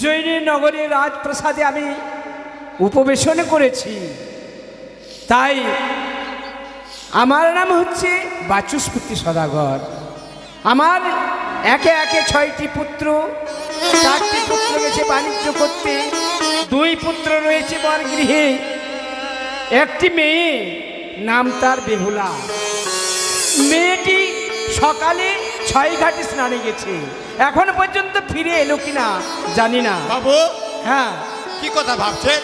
উজ্জয়িনী নগরের রাজপ্রাসাদে আমি উপবেশন করেছি, তাই আমার নাম হচ্ছে বাচস্পতি সদাগর। আমার একে একে 6টি পুত্র, 4টি পুত্র গেছে বাণিজ্য করতে, 2 পুত্র রয়েছে বরগৃহে, একটি মেয়ে, নাম তার বেহুলা। মেয়েটি সকালে 6 ঘাটে স্নানে গেছে, এখন পর্যন্ত ফিরে এলো কিনা জানি না। বাবু, হ্যাঁ, কি কথা ভাবছেন?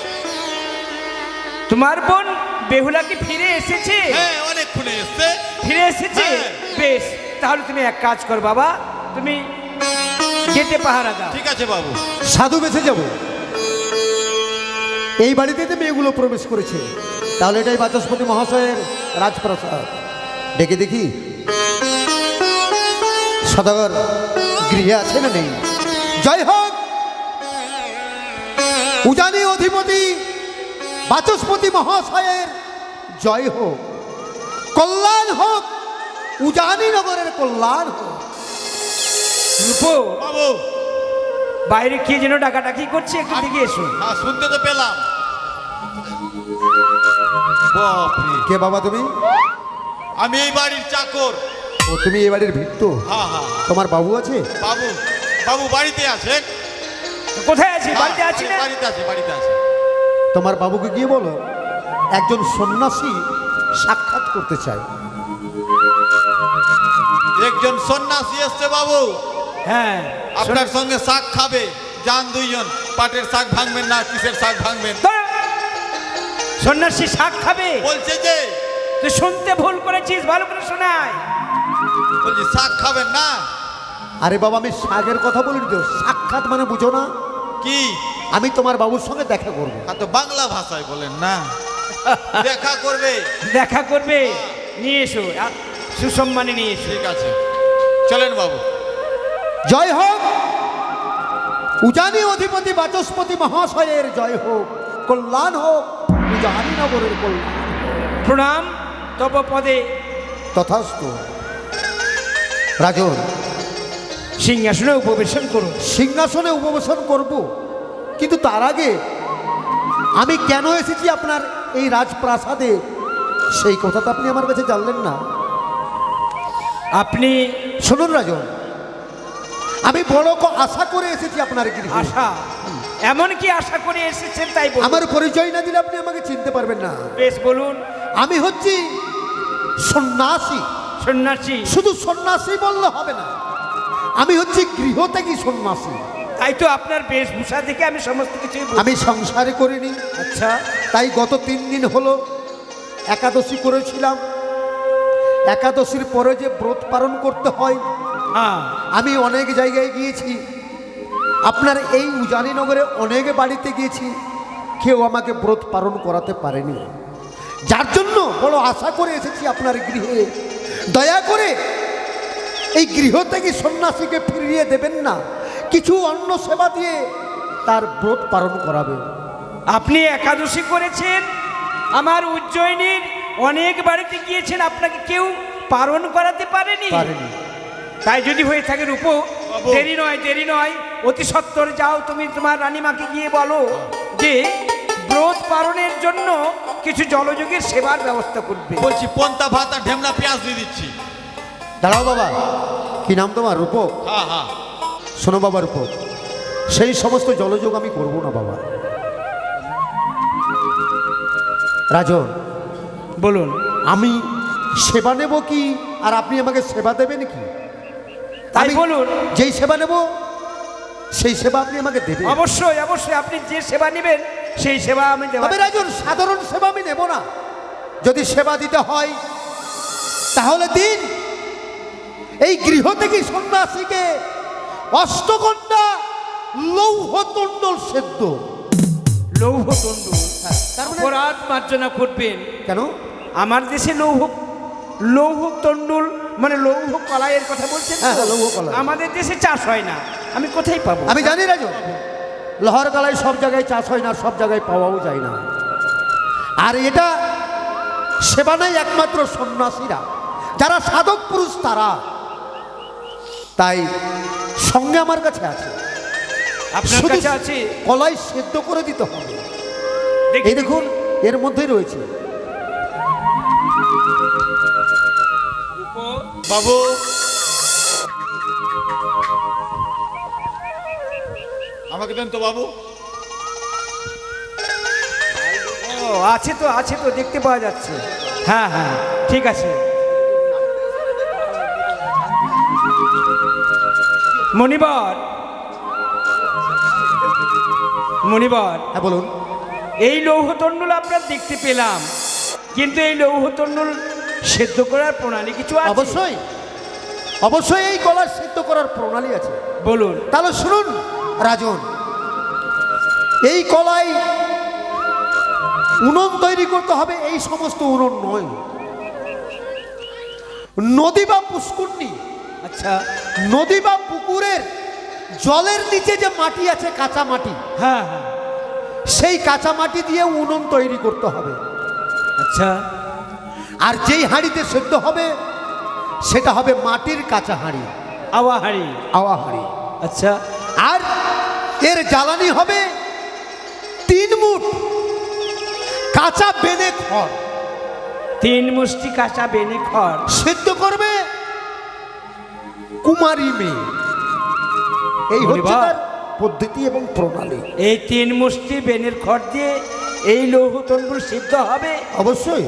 তোমার বোন বেহুলা কি ফিরে এসেছে? হ্যাঁ, অনেকক্ষণে এসছে। ফিরে এসেছে? হ্যাঁ। বেশ, তাহলে তুমি এক কাজ কর বাবা, তুমি গেটে পাহারা দাও। ঠিক আছে বাবু। সাধু বেঁচে যাব। এই বাড়িতে তো মেয়েগুলো প্রবেশ করেছে, তাহলে এটাই বাচস্পতি মহাশয়ের রাজপ্রাসাদ। ডেকে দেখি সদাগর গৃহে আছে না নেই। জয় হোক উজানি অধিপতি বাচস্পতি মহাশয়ের, জয় হোক, কল্যাণ হোক, উজানি নগরের কল্যাণ হোক। রূপো, বাবু, বাইরে কে যেন ডাকাডাকি করছে, একটু দিকে এসো। হ্যাঁ, শুনতে তো পেলাম। বাপরে, কে বাবা তুমি? আমি এই বাড়ির চাকর। ও, তুমি এই বাড়ির ভিত্ত? হ্যাঁ হ্যাঁ। তোমার বাবু আছে? বাবু, বাবু বাড়িতে আছেন? কোথায় আছি? হ্যাঁ, বাড়িতে আছি না? বাড়িতে আছে, বাড়িতে আছে। তোমার বাবুকে গিয়ে বলো একজন সন্ন্যাসী সাক্ষাৎ করতে চাই। একজন সন্ন্যাসী এসছে বাবু, হ্যাঁ, আপনার সঙ্গে শাক খাবে। যান দুইজন। পাটের শাক ভাঙবেন না কিসের শাক ভাঙবেন? সন্ন্যাসী শাক খাবে বলছে যে, তুই শুনতে ভুল করেছিস, ভালো করে শোনায়। বলছি শাক খাবেন না। আরে বাবা, আমি শাকের কথা বলিনি তো, সাক্ষাৎ মানে বুঝো না? কি? আমি তোমার বাবুর সঙ্গে দেখা করব। আর তো বাংলা ভাষায় বলেন না। দেখা করবে। দেখা করবে, নিয়ে এসো, সুসম্মানে নিয়ে এসো। ঠিক আছে, চলেন বাবু। জয় হোক উজানি অধিপতি বাচস্পতি মহাশয়ের, জয় হোক, কল্যাণ হোক, উজানি নগরের কল্যাণ। প্রণাম তব পদে। তথাস্তু। রাজন, সিংহাসনে উপবেশন করুন। সিংহাসনে উপবেশন করব, কিন্তু তার আগে আমি কেন এসেছি আপনার এই রাজপ্রাসাদে সেই কথা তো আপনি আমার কাছে জানলেন না। আপনি শুনুন রাজন, আমি বড় আশা করে এসেছি আপনার গৃহে। আশা? এমন কি আশা করে এসেছেন তাই বলুন। আমার পরিচয় না দিলে আপনি আমাকে চিনতে পারবেন না। বেশ বলুন। আমি হচ্ছি সন্ন্যাসী। সন্ন্যাসী? শুধু সন্ন্যাসী বললে হবে না, আমি হচ্ছি গৃহত্যাগী সন্ন্যাসী। তাই তো আপনার বেশভূষা দেখে আমি সমস্ত কিছু। আমি সংসারে করিনি। আচ্ছা, তাই গত 3 দিন হলো একাদশী করেছিলাম। একাদশীর পরে যে ব্রত পালন করতে হয়, হ্যাঁ, আমি অনেক জায়গায় গিয়েছি, আপনার এই উজানি নগরে অনেক বাড়িতে গিয়েছি, কেউ আমাকে ব্রত পালন করাতে পারেনি। যার জন্য বড় আশা করে এসেছি আপনার গৃহে। দয়া করে এই গৃহ থেকে সন্ন্যাসীকে ফিরিয়ে দেবেন না, কিছু অন্ন সেবা দিয়ে তার ব্রত পালন করাবেন। আপনি একাদশী করেছেন, আমার উজ্জয়িনীর অনেক বাড়িতে গিয়েছেন, আপনাকে কেউ পালন করাতে পারেনি। তাই যদি হয়ে থাকে রূপো, বাবু। দেরি নয়, দেরি নয়, অতি সত্বর যাও, তুমি তোমার রানীমাকে গিয়ে বলো যে ব্রত পালনের জন্য কিছু জলযোগের সেবার ব্যবস্থা করবে। বলছি পন্তা ভাত আর ঢেমনা পেঁয়াজ দিয়ে দিচ্ছি। দাঁড়াও বাবা, কি নাম তোমার? রূপক? হ্যাঁ হ্যাঁ। শোনো বাবা রূপক, সেই সমস্ত জলযোগ আমি করব না বাবা। রাজন, বলুন। আমি সেবা নেব কি আর আপনি আমাকে সেবা দেবেন কি? তাই আমি বলুন। যেই সেবা নেব সেই সেবা আপনি আমাকে দেবেন। অবশ্যই অবশ্যই, আপনি যে সেবা নেবেন সেই সেবা আমি দেব। তবে রাজন, সাধারণ সেবা আমি নেব না। যদি সেবা দিতে হয় তাহলে দিন। এই গৃহ থেকে সন্ন্যাসীকে অষ্টকন্যা লৌহতণ্ডল সেদ্ধ। লৌহতণ্ড? তার মানে- অপরাধ মার্জনা করবেন। কেন? আমার দেশে লৌহ তণ্ডুল মানে লৌহ কলাইয়ের কথা বলছেন তো? হ্যাঁ, লৌহ কলাই। আমাদের দেশে চাষ হয় না, আমি কোথায় পাবো? আমি জানি রাজন, লোহার কালাই সব জায়গায় চাষ হয় না, সব জায়গায় পাওয়াও যায় না। আর এটা সেবা নাই একমাত্র সন্ন্যাসীরা, যারা সাধক পুরুষ তারা। তাই সঙ্গে আমার কাছে আছে, আপনার শুধু কাছে আছে? কলাই সেদ্ধ করে দিতে হবে। দেখি, এই দেখুন এর মধ্যেই রয়েছে। বাবু আমাকে দেন তো বাবু। ও আছে তো, আছে তো, দেখতে পাওয়া যাচ্ছে। হ্যাঁ হ্যাঁ, ঠিক আছে। মণিবর, মণিবর, হ্যাঁ বলুন। এই লৌহতণ্ডুল আপনার দেখতে পেলাম, কিন্তু এই লৌহতণ্ডুল সেদ্ধ করার প্রণালী কিছু আছে? অবশ্যই অবশ্যই এই কলা সেদ্ধ করার প্রণালী আছে। বলুন। তাহলে শুনুন রাজন, এই কলাই উনুন তৈরি করতে হবে। এই সমস্ত উনুন নয়, নদী বা পুষ্কুন্নি, আচ্ছা। নদী বা পুকুরের জলের নিচে যে মাটি আছে, কাঁচা মাটি, হ্যাঁ হ্যাঁ, সেই কাঁচা মাটি দিয়ে উনুন তৈরি করতে হবে। আচ্ছা। আর যেই হাঁড়িতে সেদ্ধ হবে সেটা হবে মাটির কাঁচা হাঁড়ি, আওয়াহারি। আওয়া হাঁড়ি। আচ্ছা। আর এর জ্বালানি হবে 3 মুঠ কাঁচা বেনে খড়। 3 মুষ্টি কাঁচা বেনে খড় সেদ্ধ করবে কুমারী মেয়ে। এই হচ্ছে তার পদ্ধতি এবং প্রণালী। এই 3 মুষ্টি বেনের খড় দিয়ে এই লৌহতণ্ডুল সিদ্ধ হবে? অবশ্যই।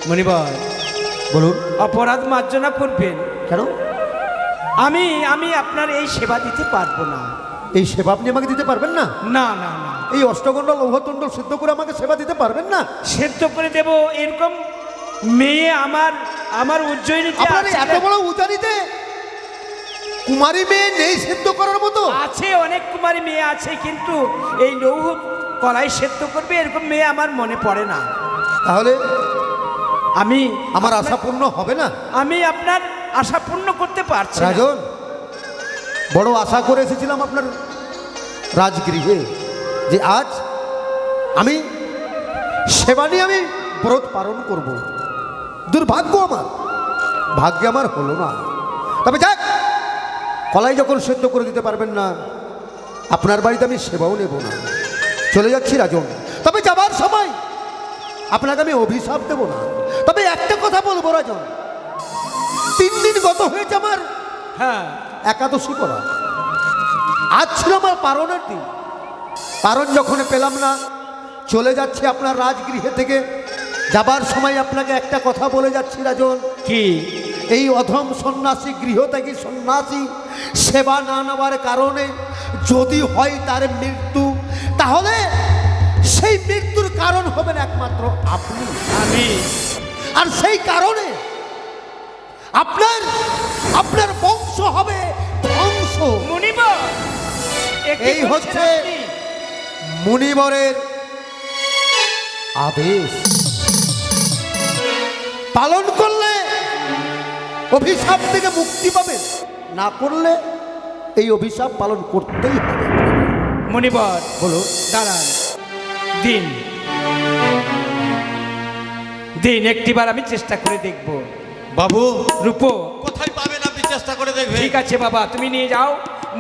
মণিবর, বলুন। অপরাধ মার্জনা করবেন। কেন? আমি আমি আপনার এই সেবা দিতে পারবো না। এই সেবা আপনি আমাকে দিতে পারবেন না? না না না, এই অষ্টগন্ডা লৌহতণ্ডল সিদ্ধ করে আমাকে সেবা দিতে পারবেন না? সেদ্ধ করে দেব এরকম মেয়ে আমার আমার উজ্জয়িনীতে আপনার এই আছে? এত বড় উজানিতে কুমারী মেয়ে নেই সেদ্ধ করার মতো? আছে, অনেক কুমারী মেয়ে আছে, কিন্তু এই লৌহ কলাই সেদ্ধ করবে এরকম মেয়ে আমার মনে পড়ে না। তাহলে আমি আমার আশা পূর্ণ হবে না। আমি আপনার আশা পূর্ণ করতে পারছি না। রাজন, বড় আশা করে এসেছিলাম আপনার রাজগৃহে, যে আজ আমি সেবা নিয়ে আমি ব্রত পালন করব। দুর্ভাগ্য আমার, ভাগ্যে আমার হলো না। তবে যাক, কলাই যখন সেদ্ধ করে দিতে পারবেন না, আপনার বাড়িতে আমি সেবাও নেব না, চলে যাচ্ছি রাজন। তবে যাবার সময় আপনাকে আমি অভিশাপ দেব না। তবে একটা কথা বলবো রাজন, 3 দিন গত হয়েছে আমার হ্যাঁ, একাদশী করা। আজ ছিল আমার পারণের দিন। পারণ যখন পেলাম না, চলে যাচ্ছি আপনার রাজগৃহে থেকে। যাবার সময় আপনাকে একটা কথা বলে যাচ্ছি রাজন, কি? এই অধম সন্ন্যাসী, গৃহত্যাগী সন্ন্যাসী, সেবা না নেওয়ার কারণে যদি হয় তার মৃত্যু, তাহলে সেই মৃত্যুর কারণ হবেন একমাত্র আপনি, আমি। আর সেই কারণে আপনার আপনার বংশ হবে ধ্বংস। মণিবর, এই হচ্ছে মুনিবরের আদেশ। পালন করলে অভিশাপ থেকে মুক্তি পাবেন, না করলে এই অভিশাপ পালন করতেই হবে। মণিবর, বলো। দাঁড়ান। দিন দিন একটিবার আমি চেষ্টা করে দেখব। বাবু রূপো, কোথায় পাবেন আপনি চেষ্টা করে দেখবেন? ঠিক আছে বাবা, তুমি নিয়ে যাও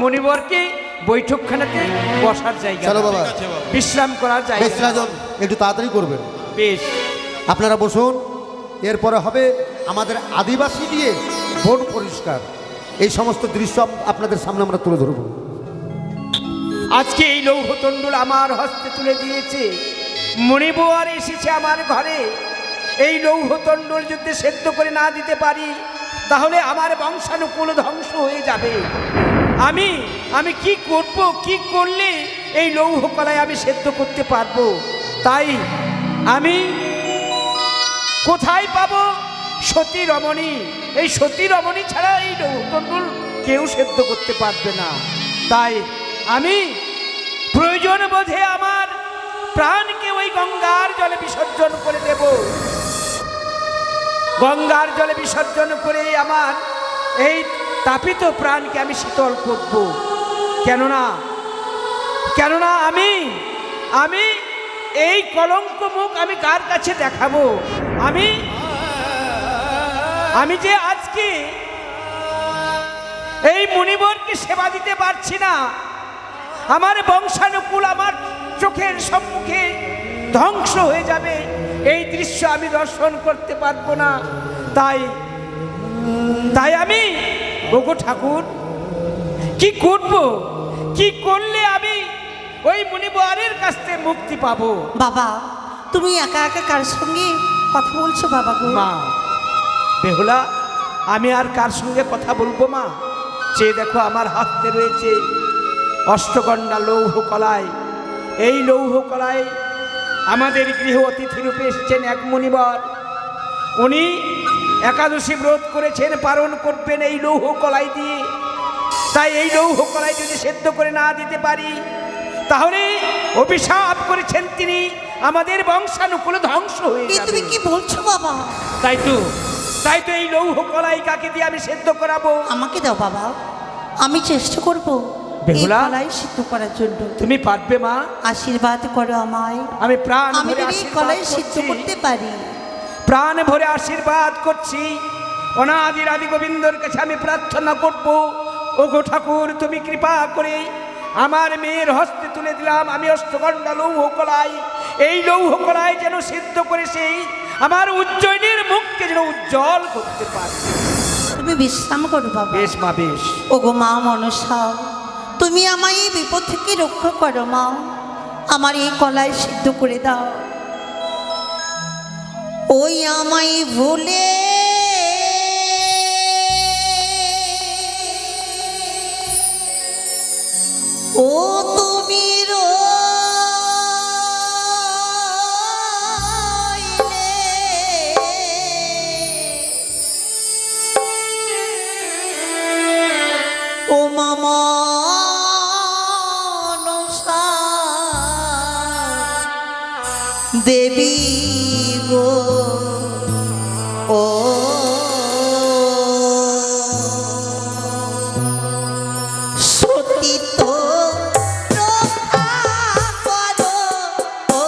মণিবরকে বৈঠকখানাতে বসার জায়গা, চলো বাবা, ঠিক আছে বাবু। বিশ্রাম করার জায়গা। বেশ রাজন, একটু তাড়াতাড়ি করবেন। বেশ। আপনারা বসুন। এরপরে হবে আমাদের আদিবাসী দিয়ে বন পরিষ্কার। এই সমস্ত দৃশ্য আপনাদের সামনে আমরা তুলে ধরব। আজকে এই লৌহতণ্ডুল আমার হস্তে তুলে দিয়েছে, মণিবর এসেছে আমার ঘরে। এই লৌহতণ্ডুল যদি সেদ্ধ করে না দিতে পারি, তাহলে আমার বংশানুকুল ধ্বংস হয়ে যাবে। আমি কি করব, কি করলে এই লৌহ কলায় আমি সেদ্ধ করতে পারবো? তাই আমি কোথায় পাবো সতী রমণী? এই সতী রমণী ছাড়া এই লৌহতণ্ডুল কেউ সেদ্ধ করতে পারবে না। তাই আমি প্রয়োজন বোধে আমার প্রাণকে ওই গঙ্গার জলে বিসর্জন করে দেব। গঙ্গার জলে বিসর্জন করে আমার এই তাপিত প্রাণকে আমি শীতল করব। কেননা আমি এই কলঙ্ক মুখ আমি কার কাছে দেখাবো? আমি যে আজকে এই মুনিবরকে সেবা দিতে পারছি না, আমার বংশানুকুল আমার চোখের সম্মুখে ধ্বংস হয়ে যাবে, এই দৃশ্য আমি দর্শন করতে পারবো না। তাই তাই আমি ওগো ঠাকুর কি করব, কি করলে আমি ওই মুনিবরের কাছ থেকে মুক্তি পাবো? বাবা, তুমি একা একা কার সঙ্গে কথা বলছো বাবা গো? মা বেহুলা, আমি আর কার সঙ্গে কথা বলবো মা? চেয়ে দেখো আমার হাতে রয়েছে অষ্টগণ্ডা লৌহ কলাই। এই লৌহ কলাই আমাদের গৃহ অতিথি রূপে এসেছেন এক মুনিবর। উনি একাদশী ব্রত করেছেন, পালন করবেন এই লৌহ কলাই দিয়ে। তাই এই লৌহ কলাই যদি সেদ্ধ করে না দিতে পারি, তাহলে অভিশাপ করেছেন তিনি, আমাদের বংশানুকুল ধ্বংস হয়ে এ যাবে। তুমি কি বলছো বাবা? তাই তো এই লৌহ কলাই কাকে দিয়ে আমি সেদ্ধ করাবো? আমাকে দাও বাবা, আমি চেষ্টা করব এই বেহুলা? কলাই সিদ্ধ করার জন্য। তুমি পারবে মা? আশীর্বাদ করো আমায়, আমি প্রাণ আমি ভরে যদি এই আশীর্বাদ কলাই সিদ্ধ করছি। করতে পারি। প্রাণ ভরে আশীর্বাদ করছি। অনাদির আদি গোবিন্দর কাছে আমি প্রার্থনা করব, ওগো ঠাকুর তুমি কৃপা করে আমার মেয়ের হস্তে তুলে দিলাম আমি অষ্টগণ্ডা লৌহ কলাই। এই লৌহ কলাই যেন সিদ্ধ করে সেই আমার উজ্জয়িনীর মুখকে যেন উজ্জ্বল করতে পারে। তুমি বিশ্রাম করো বাবা। বেশ মা, বেশ। ওগো মা মনসা, তুমি আমায় এই বিপদ থেকে রক্ষা করো মা। আমার এই কলাই সিদ্ধ করে দাও। ওই আমায় ভুলে ও তুমি রইলে, ও মামা দেবী গো, ও সতী তো রক্ষা করো, ও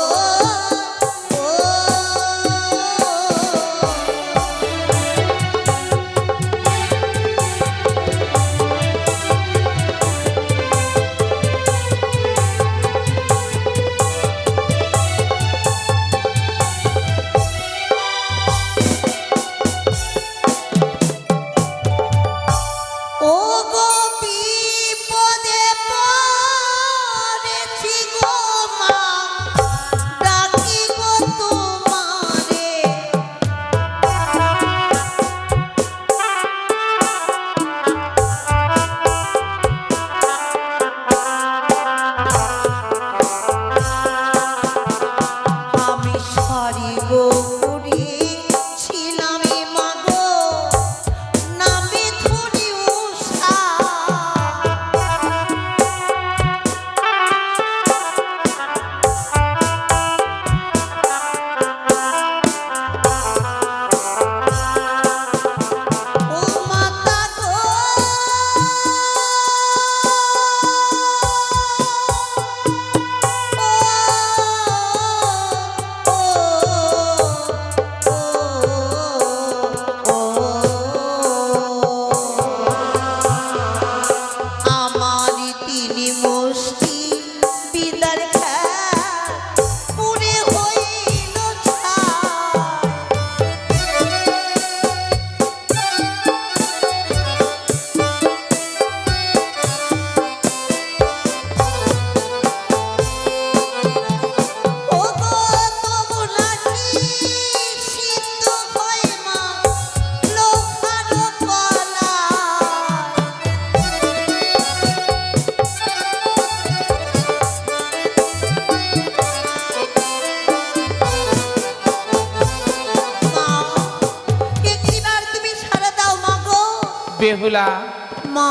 ও গো বিপদে পড়েছি গো মা, ডাকি গো তোমারে। আমি সারি গো ছিলাম মা গো, নামে ধরি উষা। ও মাতা গো, আমার তিনি মুষ্টি বিদার পুরে হইল ও গো তবু নাকি সিদ্ধ হয় মা লোহার কলা। মা, একটিবার তুমি সাড়া দাও মা গো। বেহুলা, মা,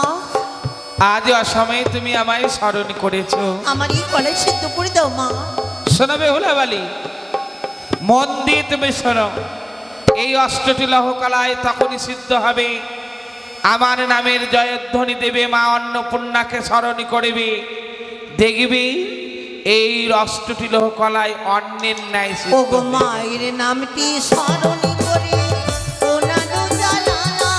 আজ অসময়ে তুমি আমায় স্মরণ করেছো। আমার এই কলাই সিদ্ধ করে দাও মা। শোনো বেহুলা বালি, মন দিয়ে তুমি শোনো। এই অষ্টটি লহকলায় তখনই সিদ্ধ হবে আমার নামের জয়ধ্বনি দেবে, মা অন্নপূর্ণাকে স্মরণ করবে, দেখবি এই অষ্টটি লহকলায় অন্যের ন্যায় সিদ্ধ ওগো হবে। মায়ের নামটি স্মরণ করে ওনানো জ্বালানা,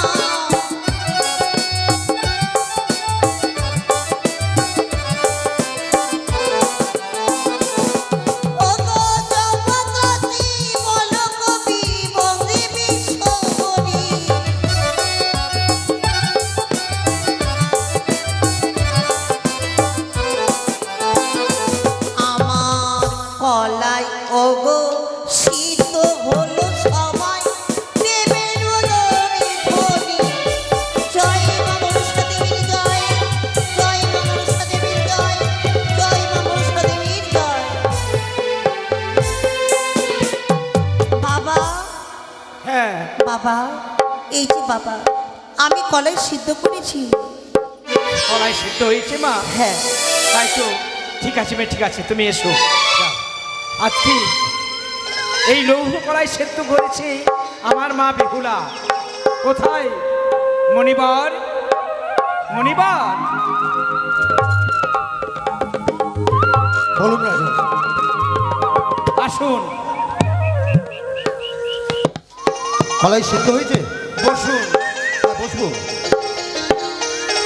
বাবা, এই যে বাবা, আমি কলাই সিদ্ধ করেছি। কলাই সিদ্ধ হয়েছে মা? হ্যাঁ। তাই তো, ঠিক আছে মেয়ে, ঠিক আছে, তুমি এসো। যাও। আজকে এই লৌহ কলাই সেদ্ধ করেছে আমার মা বেহুলা। কোথায় মণিবার? মণিবার, বলুন রাজন। আসুন, কলাই সিদ্ধ হয়েছে? বসুন। হ্যাঁ, বসবো।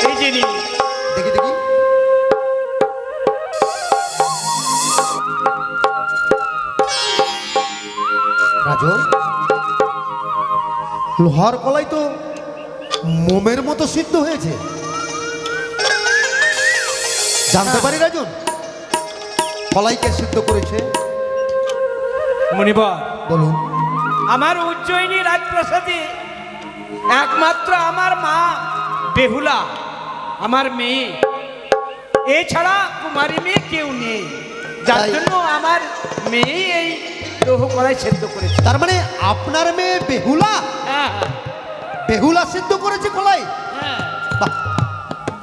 এই যে নিন। দেখি দেখি। রাজন, লোহার কলাই তো মোমের মতো সিদ্ধ হয়েছে। জানতে পারি রাজন, কলাইকে সিদ্ধ করেছে? মণিবার, বলুন। আমার উজ্জয়িনী রাজপ্রাসাদে একমাত্র আমার মা বেহুলা, আমার মেয়ে, এছাড়া কুমারী মেয়ে কেউ নেই, যার তাই? জন্য আমার মেয়ে এই লৌহ কলাই সেদ্ধ করেছে। তার মানে আপনার মেয়ে বেহুলা? হ্যাঁ, বেহুলা সিদ্ধ করেছে কলাই? হ্যাঁ, বাহ,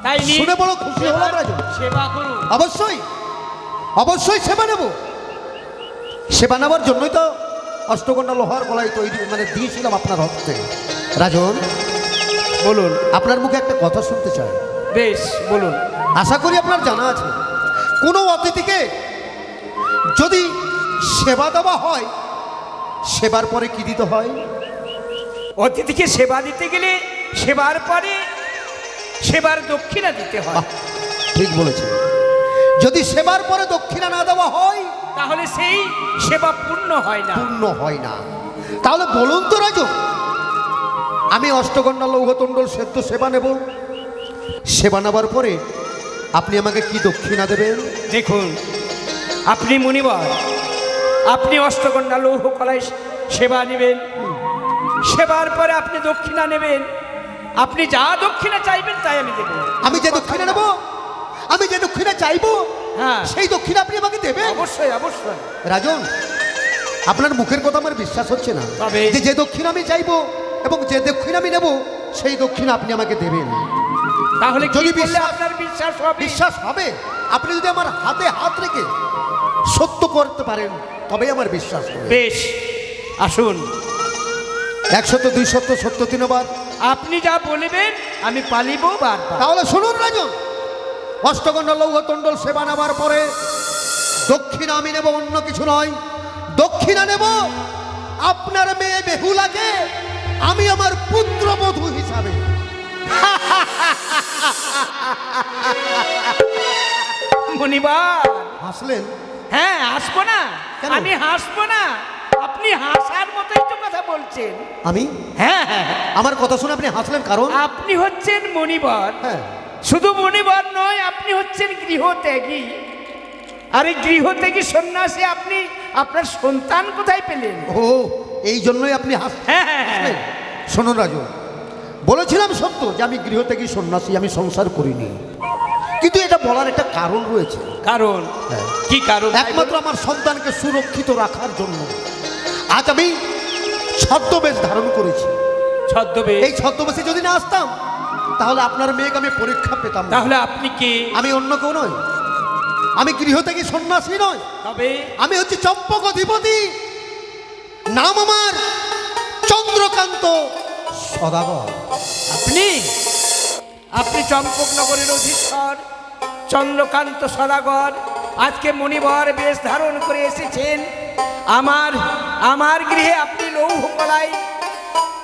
তাই নিন, শুনে বড় খুশি হলাম রাজন। সেবা করুন। অবশ্যই, অবশ্যই সেবা নেব। সেবা নেওয়ার জন্যই তো অষ্টকন্যা লোহার কলাই তৈরি মানে দিয়েছিলাম আপনার হস্তে। রাজন, বলুন। আপনার মুখে একটা কথা শুনতে চাই। বেশ, বলুন। আশা করি আপনার জানা আছে, কোনো অতিথিকে যদি সেবা দেওয়া হয়, সেবার পরে কি দিতে হয়? অতিথিকে সেবা দিতে গেলে সেবার পরে সেবার দক্ষিণা দিতে হয়। বাহ, ঠিক বলেছেন। যদি সেবার পরে দক্ষিণা না দেওয়া হয়, তাহলে সেই সেবা পূর্ণ হয় না। পূর্ণ হয় না। তাহলে বলুন তো রাজন, আমি অষ্টকন্যা লৌহতণ্ডল সেদ্ধ সেবা নেব, সেবা নেবার পরে আপনি আমাকে কি দক্ষিণা দেবেন? দেখুন, আপনি মুনিবর, আপনি অষ্টকন্যা লৌহ কলাই সেবা নেবেন, সেবার পরে আপনি দক্ষিণা নেবেন। আপনি যা দক্ষিণা চাইবেন তাই আমি দেব। আমি যে দক্ষিণা নেব, আমি যে দক্ষিণা চাইবো, হ্যাঁ, সেই দক্ষিণা আপনি আমাকে দেবেন? অবশ্যই, অবশ্যই। রাজন, আপনার মুখের কথা আমার বিশ্বাস হচ্ছে না তবে? যে দক্ষিণা আমি চাইবো এবং যে দক্ষিণা আমি নেব, সেই দক্ষিণা আপনি আমাকে দেবেন। তাহলে যদি যদি বললে বিশ্বাস- আপনার বিশ্বাস হবে? বিশ্বাস হবে, আপনি যদি আমার হাতে হাত রেখে সত্য করতে পারেন, তবেই আমার বিশ্বাস হবে। বেশ, আসুন। 100, 200, 70, 3 বার। আপনি যা বলিবেন আমি পালিব বারবার। তাহলে শুনুন রাজন, অষ্টকন্যা লৌহতণ্ডল সেবা নেবার পরে দক্ষিণা আমি নেব, অন্য কিছু নয়। দক্ষিণা নেব আপনার মেয়ে বেহুলাকে আমি আমার পুত্রবধূ হিসাবে। মণিবার, হাসলেন? হ্যাঁ, হাসবো না? কেন? আমি হাসবো না? আপনি হাসার মতোই তো কথা বলছেন। আমি? হ্যাঁ, হ্যাঁ, হ্যাঁ। আমার কথা শুনে আপনি হাসলেন কারণ? আপনি হচ্ছেন মণিবর। হ্যাঁ, শুধু মণিবর নয়, আপনি হচ্ছেন গৃহত্যাগী। আরে গৃহত্যাগী সন্ন্যাসী আপনি, আপনার সন্তান কোথায় পেলেন? ও, এই জন্যই আপনি হ্যাঁ, হ্যাঁ, হ্যাঁ। হাসলেন। শুনুন রাজু, বলেছিলাম সত্য যে আমি গৃহত্যাগী সন্ন্যাসী, আমি সংসার করিনি, কিন্তু এটা বলার একটা কারণ রয়েছে। কারণ? হ্যাঁ। কি কারণ? একমাত্র আমার সন্তানকে সুরক্ষিত রাখার জন্য আজ আমি ছদ্মবেশ ধারণ করেছি। ছদ্মবেশ? এই ছদ্মবেশে যদি না আসতাম, তাহলে আপনার মেয়েকে আমি পরীক্ষা পেতাম না। তাহলে আপনি কে? আমি অন্য কেউ নই, আমি গৃহত্যাগী সন্ন্যাসী নয়, তবে? আমি হচ্ছি চম্পক অধিপতি। নাম আমার চন্দ্রকান্ত সদাগর। আপনি আপনি চম্পকনগরের অধীশ্বর চন্দ্রকান্ত সদাগর আজকে মণিবর বেশ ধারণ করে এসেছেন আমার আমার গৃহে। আপনি লৌহ কলাই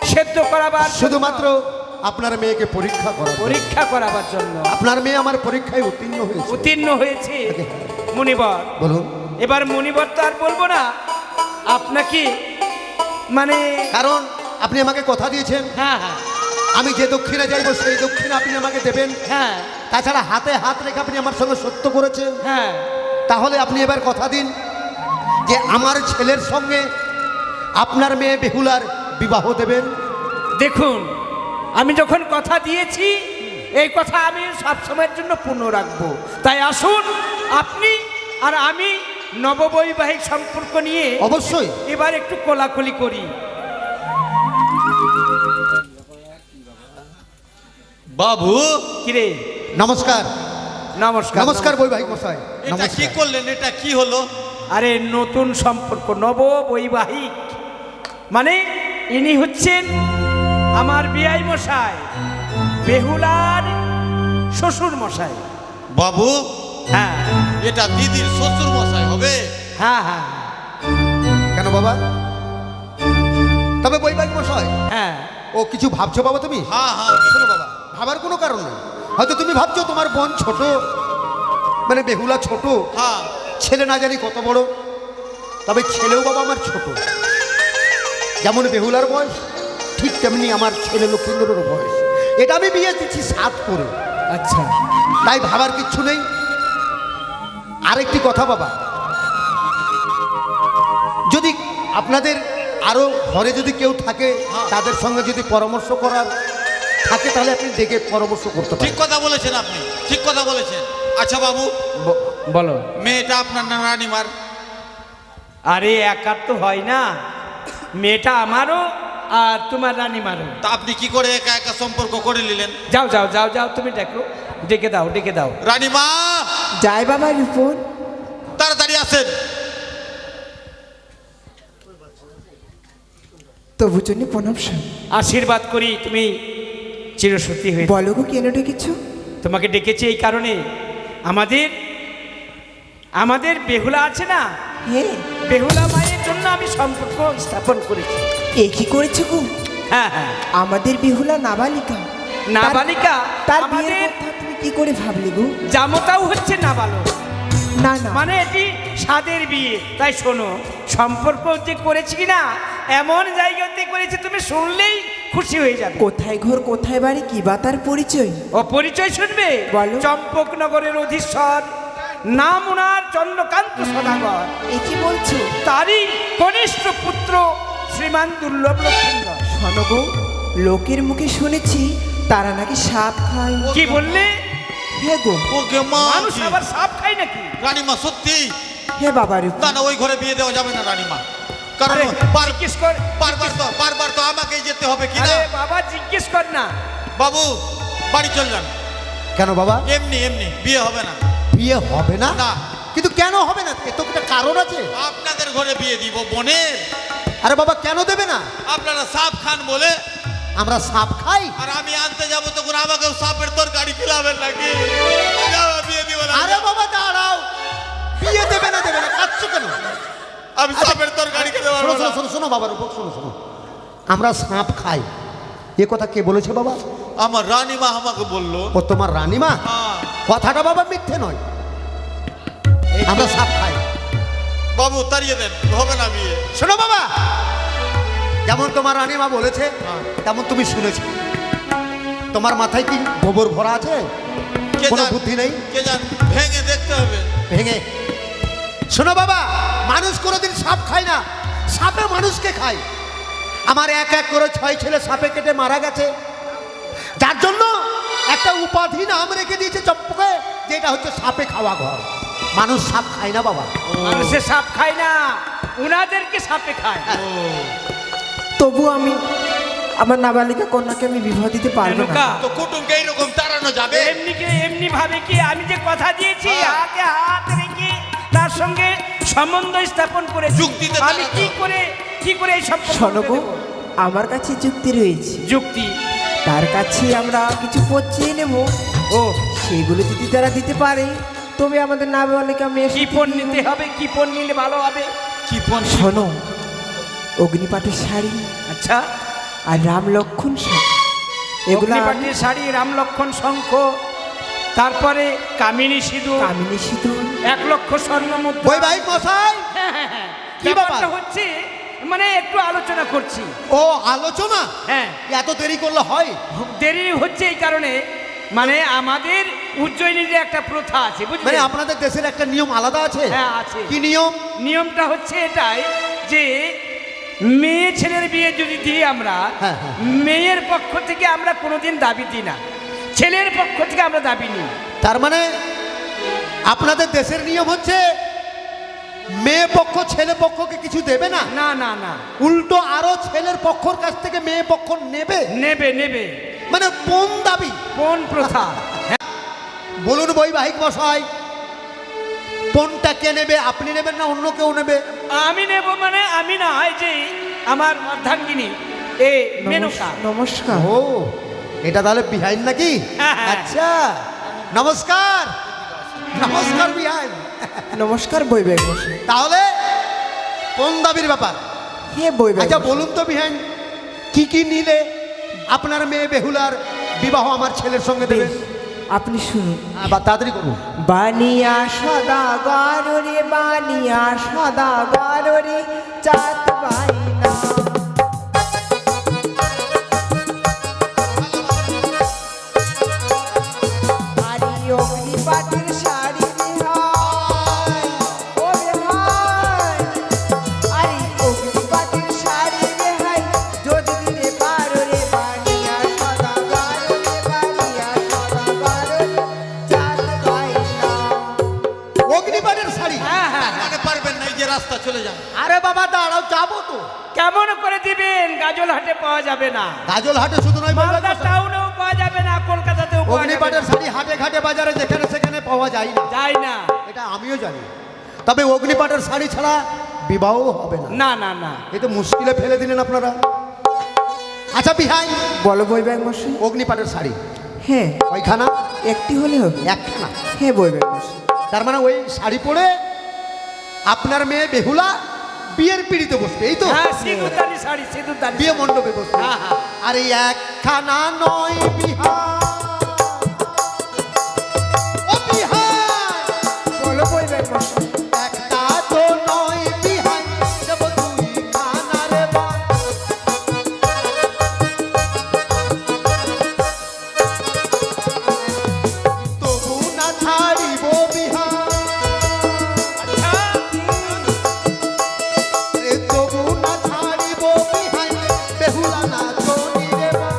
সেদ্ধ করাবার জন্য, শুধুমাত্র আপনার মেয়েকে পরীক্ষা করা। পরীক্ষা করাবার জন্য। আপনার মেয়ে আমার পরীক্ষায় উত্তীর্ণ হয়েছে। উত্তীর্ণ হয়েছে মণিবর। বলুন। এবার মণিবর তো আর বলবো না আপনাকে, মানে কারণ আপনি আমাকে কথা দিয়েছেন, হ্যাঁ, হ্যাঁ, আমি যে দক্ষিণা চাইবো সেই দক্ষিণা আপনি আমাকে দেবেন। হ্যাঁ, তাছাড়া হাতে হাত রেখে আপনি আমার সঙ্গে সত্য করেছেন। হ্যাঁ। তাহলে আপনি এবার কথা দিন যে আমার ছেলের সঙ্গে আপনার মেয়ে বেহুলার বিবাহ দেবেন। দেখুন, আমি যখন কথা দিয়েছি এই কথা আমি সবসময়ের জন্য পূর্ণ রাখবো। তাই আসুন, আপনি আর আমি নববৈবাহিক সম্পর্ক নিয়ে অবশ্যই এবার একটু কোলাকুলি করি। বাবু কিরে? নমস্কার নমস্কার। নমস্কার বৈবাহিক মশাই, এটা কি নমস্কার। করলেন? এটা কি হলো? আরে নতুন সম্পর্ক, নব বৈবাহিক, মানে ইনি হচ্ছেন আমার বিআই মশাই, বেহুলার শ্বশুর মশাই। বাবু হ্যাঁ এটা দিদির শ্বশুর মশাই হবে? হ্যাঁ হ্যাঁ কেন বাবা? তবে বৈবাহিক মশাই, হ্যাঁ। ও কিছু ভাবছো বাবা তুমি? হ্যাঁ হ্যাঁ। শোনো বাবা, ভাবার কোনো কারণ নেই। হয়তো তুমি ভাবছো তোমার বোন ছোট, মানে বেহুলা ছোট, হ্যাঁ ছেলে না জানি কত বড়। তবে ছেলেও বাবা আমার ছোট, যেমন বেহুলার বয়স ঠিক তেমনি আমার ছেলে লক্ষ্মীন্দরেরও বয়স। এটা আমি বিয়ে দিচ্ছি 7 করে, আচ্ছা তাই ভাবার কিচ্ছু নেই। আরেকটি কথা বাবা, যদি আপনাদের আরো ঘরে যদি কেউ থাকে, তাদের সঙ্গে যদি পরামর্শ করার থাকে, তাহলে আপনি ডেকে পরামর্শ করতে ঠিক পারেন। কথা বলেছেন আপনি, ঠিক কথা বলেছেন। আচ্ছা বাবু, বলো। মেয়েটা আপনার না রানীমার? আরে একার তো হয় না, মেয়েটা আমারও আর তোমার রানীমারও। তা আপনি কি করে একা একা সম্পর্ক করে নিলেন? যাও যাও যাও যাও, তুমি দেখো, ডেকে দাও ডেকে দাও। রানীমা জয় বাবা রিপন। তাড়াতাড়ি আসেন। তবু জন্য প্রণাম স্বামী। আশীর্বাদ করি তুমি চিরসত্যি হয়ে। বলো গো কেন ডেকেছো? তোমাকে ডেকেছি এই কারণে, আমাদের আমাদের বেহুলা আছে না, হ্যাঁ, বেহুলা মায়ের জন্য আমি সম্পর্ক স্থাপন করেছি। এ কি করেছো গো? হ্যাঁ হ্যাঁ, আমাদের বেহুলা নাবালিকা। নাবালিকা, তার আমাদের বিয়ের কথা তুমি কি করে ভাবলে গো? জামতাও হচ্ছে নাবালক, না না, মানে এটি স্বাদের বিয়ে। তাই শোনো, সম্পর্ক যে করেছি না, এমন জায়গাতে করেছি তুমি শুনলেই খুশি হয়ে যাবে। কোথায় ঘর কোথায় বাড়ি কি বা তার পরিচয়? ও পরিচয় শুনবে? বলো। চম্পকনগরের অধীশ্বর, নাম ওনার চন্দ্রকান্ত সদাগর। এ কি বলছো? তারই কনিষ্ঠ পুত্র শ্রীমান দুর্লভ লক্ষ্মীন্দর। শোনো গো, লোকের মুখে শুনেছি তারা নাকি সাপ খায়। কি বললে? হ্যাঁ গো, ওকে মা, মানুষ আবার সাপ খায় নাকি? রানীমা সত্যি? হ্যাঁ বাবা রিপন। না না, ওই ঘরে বিয়ে দেওয়া যাবে না রানীমা, কারণ আরে, জিজ্ঞেস কর। বারবার তো আমাকেই যেতে হবে কি না? আরে বাবা, জিজ্ঞেস কর না। বাবু বাড়ি চল যান। কেন বাবা? এমনি এমনি বিয়ে হবে না। বিয়ে হবে না? না। কিন্তু কেন হবে না? এ তো একটা কারণ আছে। আপনাদের ঘরে বিয়ে দিব বোনের। আরে বাবা, কেন দেবে না? আপনারা সাপ খান বলে। আমরা সাপ খাই? আর আমি আনতে যাবো তখন আমাকেও সাপের তরকারি খিলাবেন নাকি? যাও, বিয়ে দিব না। আরে বাবা দাঁড়াও, বিয়ে দেবে না কাচ্ছ কেন? আমি সাপের তরকারি খেতে পারবো শোনো না। শোনো শোনো বাবার উপর শোনো শোনো, আমরা সাপ খাই, এ কথা কে বলেছে বাবা? আমার রানীমা আমাকে বললো। ও তোমার রানীমা? হ্যাঁ। কথাটা বাবা মিথ্যে নয়, আমরা সাপ খাই। বাবু তাড়িয়ে দেন, হবে না বিয়ে। শোনো বাবা, যেমন তোমার রানীমা বলেছে তেমন তুমি শুনেছো। তোমার মাথায় কি গোবর ভরা আছে? কে কোনো জান- বুদ্ধি নেই? কে জান, ভেঙে দেখতে হবে। ভেঙে শোনো বাবা, মানুষ কোনোদিন সাপ খায় না, সাপে মানুষকে খায়। আমার এক এক করে 6 ছেলে সাপে কেটে মারা গেছে, যার জন্য একটা উপাধি নাম রেখে দিয়েছে চম্পকে, যে এটা হচ্ছে সাপে খাওয়া ঘর। মানুষ সাপ খায় না বাবা। মানুষের সাপ খায় না, উনাদেরকে সাপে খায়। তবু আমি আমার নাবালিকা কন্যাকে আমি বিবাহ দিতে পারবো রেণুকা, না। তো কুটুমকে এইরকম তাড়ানো যাবে? এমনি ভাবে কি আমি যে কথা দিয়েছি, হ্যাঁ। হাতে হাত রেখে তার সঙ্গে সম্বন্ধ স্থাপন করেছি। যুক্তিতে আমি চালাতো। কি করে এই সম্পর্ক শোনো গো, দেব? আমার কাছে যুক্তি রয়েছে। যুক্তি? তার কাছে আমরা কিছু পথ চেয়ে নেব, ও, সেগুলো যদি তারা দিতে পারে তবে আমাদের নাবালিকা মেয়ে কি পণ নিতে হবে? কি পণ নিলে ভালো হবে? কি পণ? শোনো, অগ্নিপাটের শাড়ি আচ্ছা, আর রাম লক্ষণ শাড়ি, এগুলো অগ্নিপাটের শাড়ি, রাম লক্ষণ শঙ্খ, তারপরে কামিনী সিঁদুর, কামিনী সিঁদুর। 1 লক্ষ স্বর্ণ মুদ্রা। বৈবাহিক মশাই, কি ব্যাপারটা ব্যাপার? হচ্ছে, মানে একটু আলোচনা করছি। ও আলোচনা? হ্যাঁ, এত দেরি করলে হয়? দেরি হচ্ছে এই কারণে, মানে আমাদের উজ্জয়িনীর একটা প্রথা আছে, মানে বুঝলে? আপনাদের দেশের একটা নিয়ম আলাদা আছে? হ্যাঁ, আছে। কি নিয়ম? নিয়মটা হচ্ছে এটাই যে মেয়ে ছেলের বিয়ে যদি দিই আমরা, হ্যাঁ, হ্যাঁ। মেয়ের পক্ষ থেকে আমরা কোনোদিন দাবি দিই না, ছেলের পক্ষ থেকে আমরা দাবি নিই। তার মানে আপনাদের দেশের নিয়ম হচ্ছে মেয়ে পক্ষ ছেলে পক্ষকে কিছু দেবে না, না না না, উল্টো আরো ছেলের পক্ষর কাছ থেকে মেয়ে পক্ষ নেবে। নেবে নেবে। মানে পণ দাবি। পণ প্রথা। বলুন বৈবাহিক মশাই, পণটা কে নেবে? আপনি নেবেন না অন্য কেউ নেবে? আমি নেব মানে আমি না, হয় যে আমার অর্ধাঙ্গিনী এ মেনকা। নমস্কার। ও, এটা তাহলে বিহাইন নাকি? হ্যাঁ, হ্যাঁ। আচ্ছা, নমস্কার। নমস্কার বিহাইন। নমস্কার বৈবাহিক মশাই। তাহলে পণ দাবির ব্যাপার। হে বৈবাহিক আচ্ছা মশাই। বলুন তো বিহাইন, কি কি নিলে আপনার মেয়ে বেহুলার বিবাহ আমার ছেলের সঙ্গে দেবেন? বেশ, আপনি শুনুন। বা তাড়াতাড়ি করুন। বানিয়া সদাগর রে, বানিয়া সদাগর রে, চাঁদ বাইনা। আরে অগ্নি পাটের শাড়ি বিহাই, ও বিহাই। আরে অগ্নি পাটের শাড়ি বিহাই, যদি দিতে পারো রে, বানিয়া সদাগর রে, বানিয়া সদাগর রে, চাঁদ বাইনা। অগ্নিবাণের শাড়ি? মানে পারবেন না, এই যে রাস্তা চলে যান। আরে বাবা দাঁড়াও, যাবো তো। কেমন করে দিবেন? গাজল হাটে পাওয়া যাবে না, গাজল হাটে শুধু নয়, মালদা টাউনেও পাওয়া যাবে না, কলকাতাতেও পাওয়া যাবে অগ্নিপাটের না। শাড়ি হাটে ঘাটে বাজারে যেখানে সেখানে পাওয়া যায় না, যায় না। এটা আমিও জানি। তবে অগ্নিপাটের শাড়ি ছাড়া বিবাহ হবে না। না না না। এই তো মুশকিলে ফেলে দিলেন আপনারা। আচ্ছা বিহাই, বলো বৈবাহিক মশাই। অগ্নিপাটের শাড়ি হ্যাঁ, ওইখানা একটি হলে হবে। একখানা। হ্যাঁ বৈবাহিক মশাই। তার মানে ওই শাড়ি পরে আপনার মেয়ে বেহুলা বিয়ের পিড়িতে বসবে, এই তো? হ্যাঁ, সিঁদুরদানি শাড়ি, সিঁদুরদানি বিয়ে শাড়ি। মণ্ডপে বসবে। হ্যাঁ, হ্যাঁ। আর এই একখানা নয় বিহার, ও বিহার, বলো বৈবাহিক মশাই। একটা তো নয় বিহার, দেব দুই খানার বান। তবু না ছাড়িব বিহার, রে তবু না ছাড়িব বিহার, বেহুলা না চলিবে বান।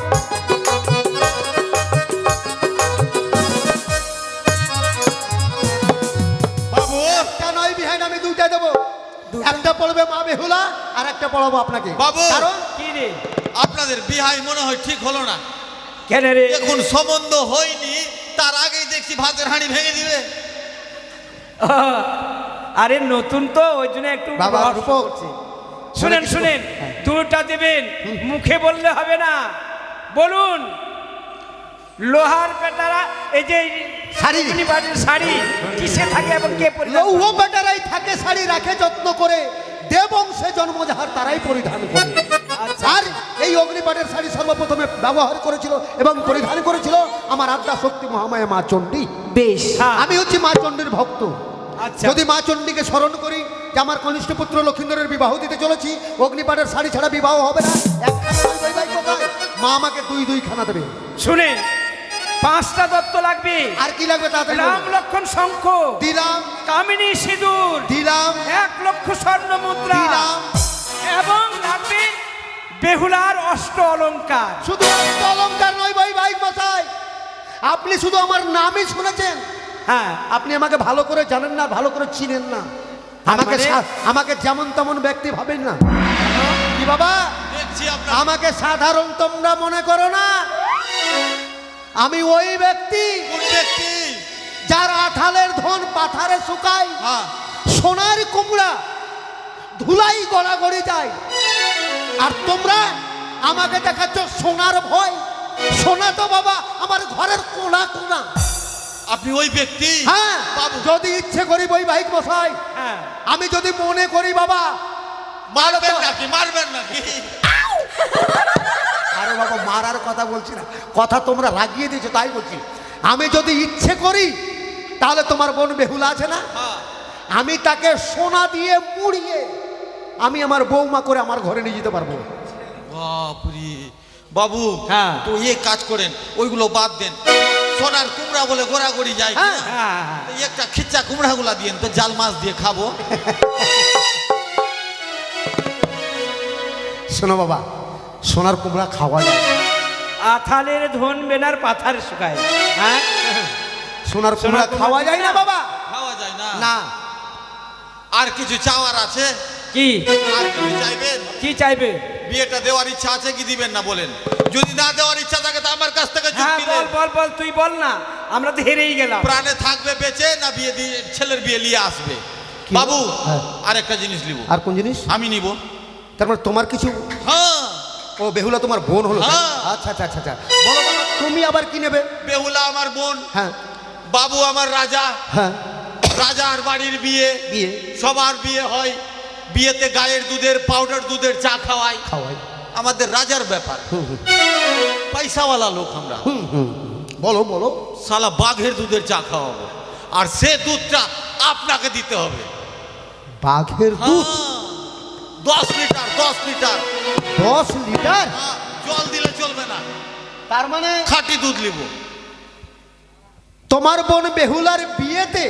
বাবু, একটা নয় বিহাইন, আমি দুইটা দেবো। একটা পড়বে মা বেহুলা, আর একটা পড়াবো আপনাকে। বাবু। কারণ কি রে? আপনাদের বিহাই মনে হয় ঠিক হলো না। কেন রে? এখন সম্বন্ধ হয়নি, তার আগেই দেখছি ভাতের হাঁড়ি ভেঙে দিবে। আরে নতুন তো, ওই জন্য একটু বাবা, রহস্য রূপক। করছি। শুনেন শুনেন, দুটা দেবেন, মুখে বললে হবে না, বলুন। লোহার পেটারা, এই যে শাড়ি। অগ্নিবাণের শাড়ি কিসে থাকে এবং কে পরিধান করে? লৌহ বেটারাই থাকে শাড়ি, রাখে যত্ন করে, দেবংশে জন্ম যাহার তারাই পরিধান করে। আচ্ছা। আর এই অগ্নিপাটের শাড়ি সর্বপ্রথমে ব্যবহার করেছিল এবং পরিধান করেছিল আমার আদ্যা শক্তি মহামায়া মা চণ্ডী। বেশ, হ্যাঁ। আমি হচ্ছি মা চণ্ডীর ভক্ত। আচ্ছা। যদি মা চণ্ডীকে স্মরণ করি যে আমার কনিষ্ঠ পুত্র লক্ষিন্দরের বিবাহ দিতে চলেছি, অগ্নিপাটের শাড়ি ছাড়া বিবাহ হবে না। একখানা নয় বৈবাহিক কোথায়? মা আমাকে দুই খানা দেবে। শুনেন, 5টা দত্ত লাগবে। আর কি লাগবে তাড়াতাড়ি রাম বলুন। লক্ষণ শঙ্খ, দিলাম, কামিনী সিঁদুর, দিলাম, 1 লক্ষ স্বর্ণ মুদ্রা, দিলাম। এবং লাগবে বেহুলার অষ্ট অলংকার। শুধু অষ্ট অলংকার নয় বৈবাহিক মশাই, আপনি শুধু আমার নামই শুনেছেন, হ্যাঁ, আপনি আমাকে ভালো করে জানেন না, ভালো করে চিনেন না। আমাকে মানে? আমাকে যেমন তেমন ব্যক্তি ভাবেন না। কি বাবা, দেখছি আপনার আমাকে সাধারণ তোমরা মনে করো না। আমি ওই ব্যক্তি কোন ব্যক্তি? যার আঠালের ধন পাথারে শুকায়, হ্যাঁ, সোনার কুমড়া ধুলাই গড়াগড়ি যায়। আর তোমরা আমাকে দেখাচ্ছ সোনার ভয়। সোনা তো বাবা আমার ঘরের কোনা কোনা। আপনি ওই ব্যক্তি? হ্যাঁ, বাবু, যদি ইচ্ছে করি বৈবাহিক মশাই, হ্যাঁ। আমি যদি মনে করি বাবা, মারবেন নাকি? মারবেন নাকি? আরে বাবা মারার কথা বলছি না, কথা তোমরা লাগিয়ে দিয়েছো তাই বলছি। আমি যদি ইচ্ছে করি তাহলে তোমার বোন বেহুলা আছে না, হ্যাঁ। আমি তাকে সোনা দিয়ে মুড়িয়ে আমি আমার বৌমা করে আমার ঘরে নিয়ে যেতে পারবো। বাপরে বাবু, হ্যাঁ। তো এ কাজ করেন, ওইগুলো বাদ দেন। সোনার কুমড়া বলে গোড়াগড়ি যায় কি হ্যাঁ। না? হ্যাঁ, হ্যাঁ। তো একটা খিচ্চা কুমড়াগুলা দিয়েন তো, জাল মাছ দিয়ে খাবো। শোনো বাবা, সোনার কুমড়া খাওয়া যায়, আথালের ধন বেনার পাথার শুকায়। হ্যাঁ, সোনার কুমড়া খাওয়া যায় না বাবা। খাওয়া যায় না? না, আর কিছু চাওয়ার আছে? কি আর কিছু চাইবেন? কি চাইবে? বিয়েটা দেওয়ার ইচ্ছা আছে কি দিবেন না বলেন? যদি না দেওয়ার ইচ্ছা থাকে তো আমার কাছ থেকে হ্যাঁ যুক্তি বল নে। বল বল তুই বল না, আমরা তো হেরেই গেলাম। প্রাণে থাকবে বেঁচে না বিয়ে দিয়ে ছেলের বিয়ে নিয়ে আসবে? কি? বাবু হ্যাঁ। আর একটা জিনিস নিব। আর কোন জিনিস? আমি নিব। তার মানে তোমার কিছু? হ্যাঁ, ও বেহুলা তোমার বোন হলো? হ্যাঁ। আচ্ছা আচ্ছা আচ্ছা আচ্ছা, বলো বাবা, তুমি আবার কি নেবে? বেহুলা আমার বোন, হ্যাঁ বাবু আমার রাজা। হ্যাঁ, রাজার বাড়ির বিয়ে, বিয়ে সবার বিয়ে হয়, বিয়েতে গায়ের দুধের পাউডার দুধের চা খাওয়াই। খাওয়াই। আমাদের রাজার ব্যাপার, পয়সাওয়ালা লোক আমরা। বলো বলো। সালা বাঘের দুধের চা খাওয়াবো, আর সে দুধটা আপনাকে দিতে হবে। বাঘের দুধ? 10 লিটার 10 লিটার। 10 লিটার? হ্যাঁ, জল দিলে চলবে না, তার মানে খাঁটি দুধ নিব। তোমার বোন বেহুলার বিয়েতে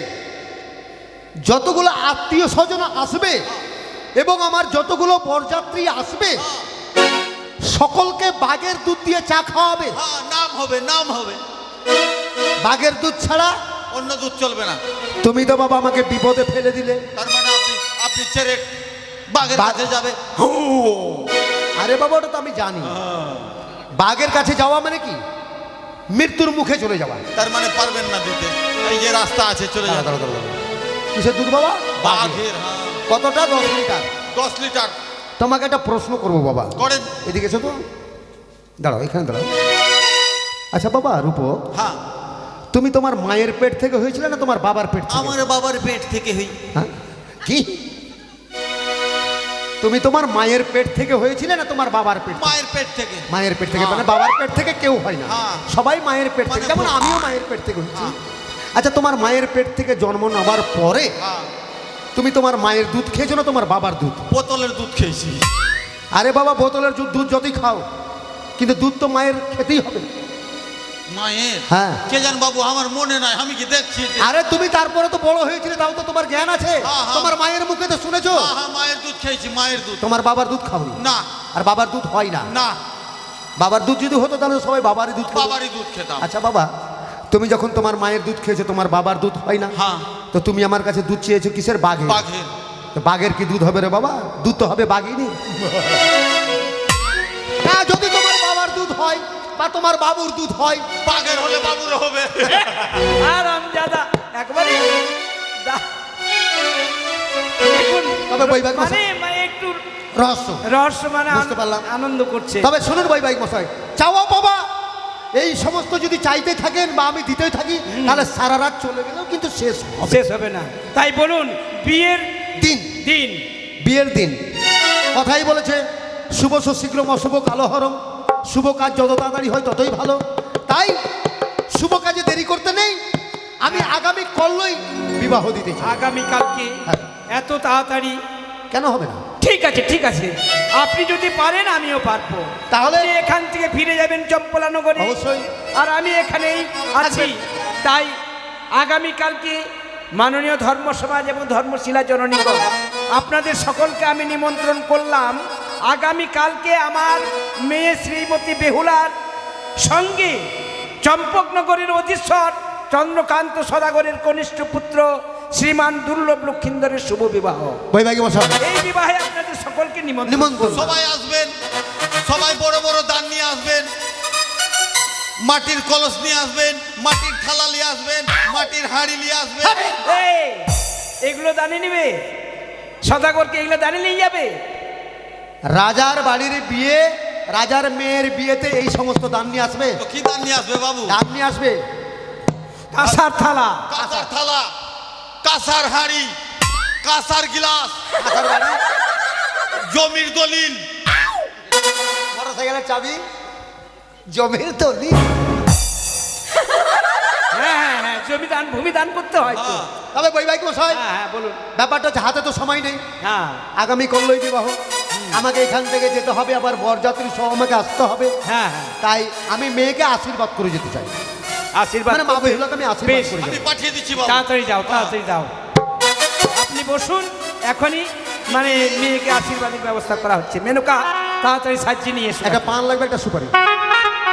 যতগুলো আত্মীয় স্বজন আসবে এবং আমার যতগুলো বরযাত্রী আসবে সকলকে বাঘের দুধ দিয়ে চা খাওয়াবে? হ্যাঁ, নাম হবে, নাম হবে। বাঘের দুধ ছাড়া অন্য দুধ চলবে না। তুমি তো বাবা আমাকে বিপদে ফেলে দিলে। তার মানে আপনি আপনি ছেড়ে বাঘের বাঘ- কাছে যাবে। আরে বাবা, ওটা তো আমি জানি। বাঘের কাছে যাওয়া মানে কি? মৃত্যুর মুখে চলে যাওয়া। তার মানে পারবেন না দিতে। এই যে রাস্তা আছে, চলে দাঁড়া, যাবে। দাঁড়া, দাঁড়া, দাঁড়া। কিসের দুধ বাবা? বাঘের। হ্যাঁ, কতটা? 10 লিটার। 10 লিটার। তোমাকে একটা প্রশ্ন করবো বাবা। করেন। এদিকে এসো তো, দাঁড়াও, এখানে দাঁড়াও। আচ্ছা বাবা রূপো, হ্যাঁ, তুমি তোমার মায়ের পেট থেকে হয়েছিল না তোমার বাবার পেট থেকে? আমার বাবার পেট থেকে হই। হ্যাঁ? কি? তুমি তোমার মায়ের পেট থেকে হয়েছিলে না তোমার বাবার পেট থেকে? মায়ের পেট থেকে। মায়ের পেট থেকে, হ্যাঁ। মানে বাবার পেট থেকে কেউ হয় না, হ্যাঁ। সবাই মায়ের পেট থেকে। মানে যেমন বল- আমিও মায়ের পেট থেকে হয়েছি। হ্যাঁ। আচ্ছা, তোমার মায়ের পেট থেকে জন্ম নেওয়ার পরে হ্যাঁ, তুমি তোমার মায়ের দুধ খেয়েছো না তোমার বাবার দুধ? বোতলের দুধ খেয়েছি। আরে বাবা, বোতলের দুধ যতই খাও, কিন্তু দুধ তো মায়ের খেতেই হবে। মায়ের? হ্যাঁ। কে জান বাবু, আমার মনে নাই, আমি কি দেখছি? আরে তুমি তারপরে তো বড় হয়েছিলে, তাও তো তোমার জ্ঞান আছে। হ্যাঁ, হ্যাঁ। তোমার মায়ের মুখে তো শুনেছো। হ্যাঁ, হ্যাঁ, মায়ের দুধ খেয়েছি, মায়ের দুধ। তোমার বাবার দুধ খাওনি? না আর বাবার দুধ হয় না? না, বাবার দুধ যদি হতো তাহলে সবাই বাবারই দুধ খেত। বাবারই দুধ খেতাম। আচ্ছা বাবা, তুমি যখন তোমার মায়ের দুধ খেয়েছো, তোমার বাবার দুধ হয় না, হ্যাঁ। তো তুমি আমার কাছে দুধ চেয়েছো কিসের? বাঘের। বাঘের। তো বাঘের কি দুধ হবে রে বাবা? দুধ তো হবে বাঘেরই। না, যদি তোমার বাবার দুধ হয় বা তোমার বাবুর দুধ হয়, বাঘের হলে বাবুর হবে। আর আমজাদা একবারে দেখুন, তবে বৈবাহিক মানে মানে একটু রহস্য। রহস্য, মানে বুঝতে পারলাম। আনন্দ করছে। তবে শুনুন বৈবাহিক মশাই, চাওয়া বাবা এই সমস্ত যদি চাইতে থাকেন বা আমি দিতে থাকি, তাহলে সারা রাত চলে গেলেও কিন্তু শেষ হবে। শেষ হবে না। তাই বলুন, বিয়ের দিন, দিন বিয়ের দিন কথাই বলেছে, শুভ শীঘ্রম অশুভ কালহরম। শুভ কাজ যত তাড়াতাড়ি হয় ততই ভালো। তাই শুভ কাজে দেরি করতে নেই। আমি আগামী কল্লই বিবাহ দিতে চাই। আগামীকালকে হ্যাঁ। এত তাড়াতাড়ি? কেন হবে না? ঠিক আছে, ঠিক আছে, আপনি যদি পারেন আমিও পারবো। তাহলে? আপনি এখান থেকে ফিরে যাবেন চম্পলা নগরে, অবশ্যই। আর আমি এখানেই আছি। তাই আগামীকালকে মাননীয় ধর্ম সমাজ এবং ধর্মশিলা জননীগণ আপনাদের সকলকে আমি নিমন্ত্রণ করলাম। আগামীকালকে আমার মেয়ে শ্রীমতী বেহুলার সঙ্গে চম্পকনগরের অধীশ্বর চন্দ্রকান্ত সদাগরের কনিষ্ঠ পুত্র শ্রীমান দুর্লভ লক্ষিন্দরের শুভ বিবাহ। বৈবাহিক মশাই, এই বিবাহে আপনাদের সকলকে নিমন্ত্রণ। নিমন্ত্রণ। সবাই আসবেন, সবাই বড় বড় দান নিয়ে আসবেন, মাটির কলস নিয়ে আসবেন, মাটির থালা নিয়ে আসবেন, মাটির হাঁড়ি নিয়ে আসবেন। এই, এগুলো দানে নিবে? সদাগরকে এগুলো দানে নিয়ে যাবে? রাজার বাড়ির বিয়ে, রাজার মেয়ের বিয়েতে এই সমস্ত দান নিয়ে আসবে। তো কি দান নিয়ে আসবে বাবু? দান নিয়ে আসবে কাঁসার থালা, কাঁসার থালা, কাঁসার হাঁড়ি, কাঁসার গিলাস, কাঁসার বাড়ি, জমির দলিল, মোটরসাইকেলের চাবি, জমির দলিল। হ্যাঁ হ্যাঁ হ্যাঁ, জমি দান, ভূমি দান করতে হয় তো। হ্যাঁ। তবে বৈবাহিক মশাই, হ্যাঁ হ্যাঁ, বলুন। ব্যাপারটা হচ্ছে হাতে তো সময় নেই। হ্যাঁ আগামী কল্লই বিবাহ, আমাকে এখান থেকে যেতে হবে, আবার বরযাত্রী সহ আমাকে আসতে হবে। হ্যাঁ হ্যাঁ, তাই আমি মেয়েকে আশীর্বাদ করে যেতে চাই। আশীর্বাদ মানে মা বেহুলাকে আমি আশীর্বাদ বেশ, করে আমি যাবো। পাঠিয়ে দিচ্ছি বাবু। তাড়াতাড়ি যাও, তাড়াতাড়ি যাও। আপনি বসুন, এখনই মানে মেয়েকে আশীর্বাদের ব্যবস্থা করা হচ্ছে। মেনকা তাড়াতাড়ি সাজিয়ে নিয়ে এসো। একটা পান লাগবে, একটা সুপারি।